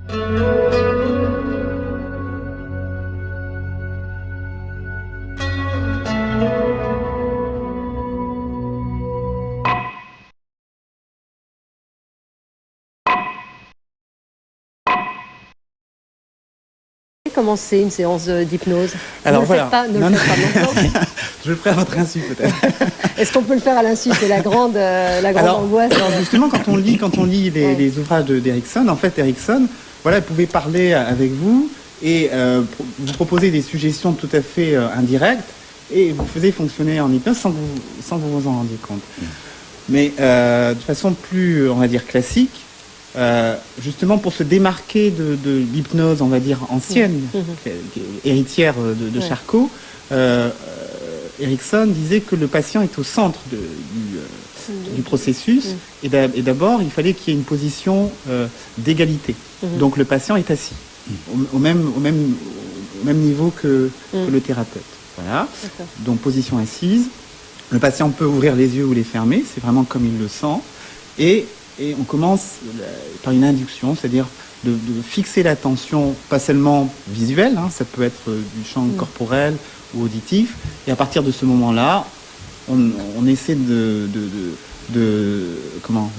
Comment c'est une séance d'hypnose? Alors voilà. Ne le faites pas maintenant. Je le ferai à votre insu peut-être. Est-ce qu'on peut le faire à l'insu? C'est la grande angoisse. Alors justement, quand on lit les ouvrages d'Erikson, en fait, Erikson, voilà, pouvait parler avec vous et vous proposer des suggestions tout à fait indirectes et vous faisait fonctionner en hypnose sans que vous en rendiez compte. Mais de façon plus, on va dire, classique, justement pour se démarquer de l'hypnose, on va dire, ancienne, héritière de Charcot, Erikson disait que le patient est au centre du processus et d'abord il fallait qu'il y ait une position d'égalité. Donc le patient est assis au même niveau que le thérapeute. Voilà. Donc position assise. Le patient peut ouvrir les yeux ou les fermer, c'est vraiment comme il le sent. Et on commence par une induction, c'est-à-dire de fixer l'attention, pas seulement visuelle, hein, ça peut être du champ corporel ou auditif. Et à partir de ce moment-là, on essaie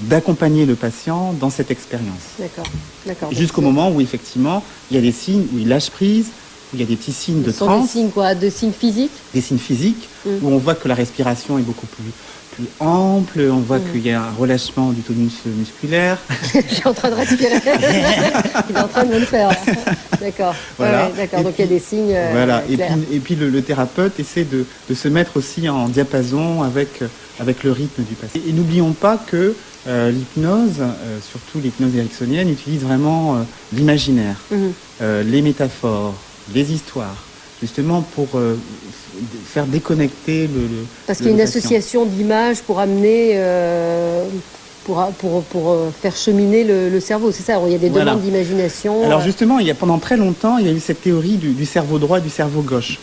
d'accompagner le patient dans cette expérience. D'accord. Jusqu'au moment où effectivement, il y a des signes où il lâche prise, où il y a des petits signes de transe. Des signes quoi? De signes physiques? Des signes physiques, où on voit que la respiration est beaucoup plus ample, on voit qu'il y a un relâchement du tonus musculaire. Je suis en train de respirer. Il est en train de me le faire. D'accord. Voilà. D'accord. Donc il y a des signes. Voilà. Clairs. Et puis le thérapeute essaie de se mettre aussi en diapason avec le rythme du patient. Et n'oublions pas que l'hypnose, surtout l'hypnose ericksonienne, utilise vraiment l'imaginaire, les métaphores, les histoires, justement pour faire déconnecter le Parce qu'il y a une patient. association d'images pour amener, pour faire cheminer le cerveau, c'est ça? Alors, il y a des demandes d'imagination. Alors justement, pendant très longtemps, il y a eu cette théorie du cerveau droit et du cerveau gauche,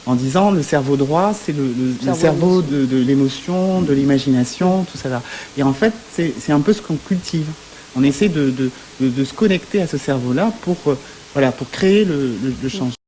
en disant le cerveau droit, c'est le cerveau de l'émotion, de l'imagination, tout ça là. Et en fait, c'est un peu ce qu'on cultive. On essaie de se connecter à ce cerveau-là pour créer le changement.